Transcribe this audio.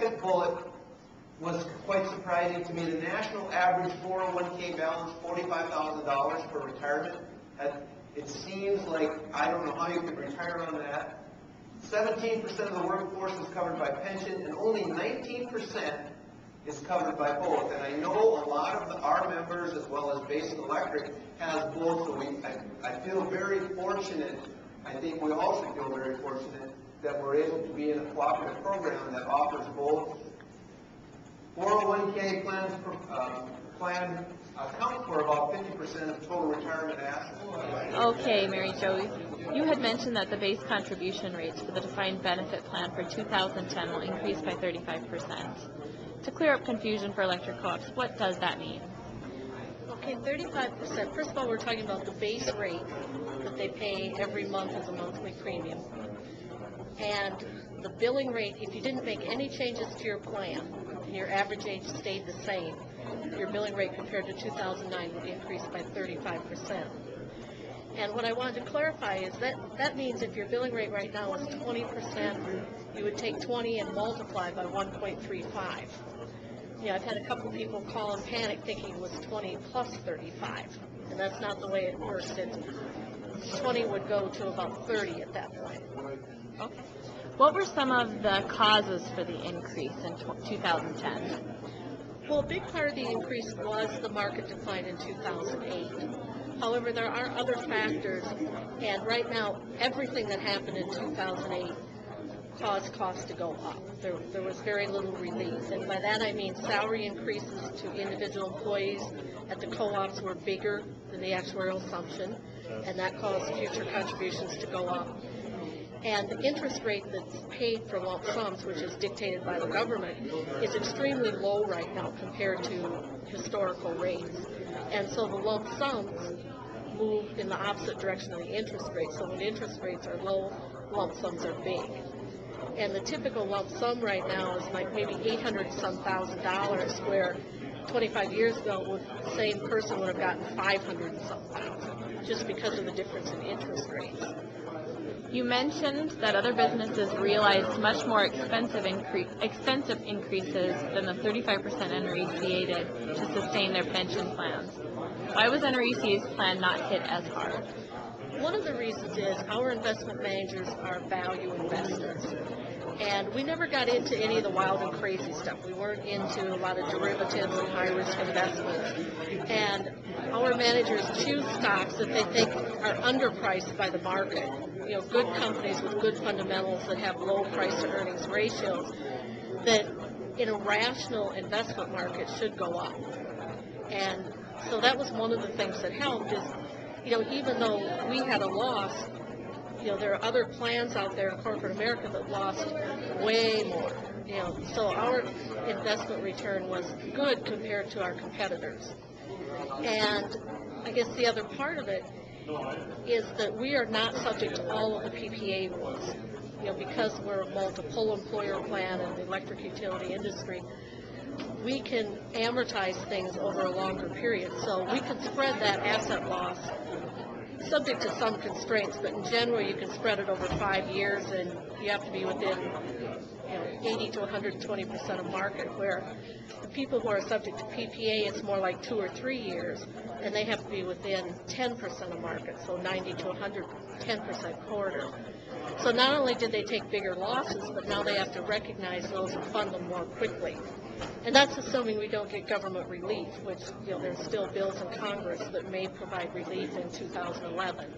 second bullet was quite surprising to me. The national average 401k balance, $45,000 for retirement. It seems like I don't know how you could retire on that. 17% of the workforce is covered by pension, and only 19% is covered by both. And I know a lot of our members, as well as Basin Electric, has both. So I feel very fortunate. I think we all should feel very fortunate that we're able to be in a cooperative program that offers both. 401k plan account for about 50% of total retirement assets. Okay, Mary Jo, you had mentioned that the base contribution rates for the defined benefit plan for 2010 will increase by 35%. To clear up confusion for electric co-ops, what does that mean? Okay, 35%. First of all, we're talking about the base rate that they pay every month as a monthly premium. And the billing rate, if you didn't make any changes to your plan, and your average age stayed the same, your billing rate compared to 2009 would increase by 35%. And what I wanted to clarify is that means if your billing rate right now is 20%, you would take 20 and multiply by 1.35. Yeah, I've had a couple people call and panic thinking it was 20 plus 35, and that's not the way it works. 20 would go to about 30 at that point. Okay. What were some of the causes for the increase in 2010? Well, a big part of the increase was the market decline in 2008. However, there are other factors, and right now, everything that happened in 2008 caused costs to go up. There was very little relief, and by that I mean salary increases to individual employees at the co-ops were bigger than the actuarial assumption, and that caused future contributions to go up. And the interest rate that's paid for lump sums, which is dictated by the government, is extremely low right now compared to historical rates. And so the lump sums move in the opposite direction of the interest rate. So when interest rates are low, lump sums are big. And the typical lump sum right now is like maybe $800-some-thousand, where 25 years ago, the same person would have gotten $500-some-thousand, just because of the difference in interest rates. You mentioned that other businesses realized much more expensive increases than the 35% NRECA did to sustain their pension plans. Why was NRECA's plan not hit as hard? One of the reasons is our investment managers are value investors. And we never got into any of the wild and crazy stuff. We weren't into a lot of derivatives and high-risk investments. And our managers choose stocks that they think are underpriced by the market. You know, good companies with good fundamentals that have low price-to-earnings ratios that in a rational investment market should go up. And so that was one of the things that helped is, you know, even though we had a loss, you know, there are other plans out there in corporate America that lost way more. You know, so our investment return was good compared to our competitors. And I guess the other part of it is that we are not subject to all of the PPA rules. You know, because we're a multiple employer plan in the electric utility industry, we can amortize things over a longer period. So we can spread that asset loss, subject to some constraints, but in general you can spread it over 5 years, and you have to be within 80 to 120% of market, where the people who are subject to PPA, it's more like 2 or 3 years, and they have to be within 10% of market, so 90 to 110% corridor. So not only did they take bigger losses, but now they have to recognize those and fund them more quickly. And that's assuming we don't get government relief, which, you know, there's still bills in Congress that may provide relief in 2011.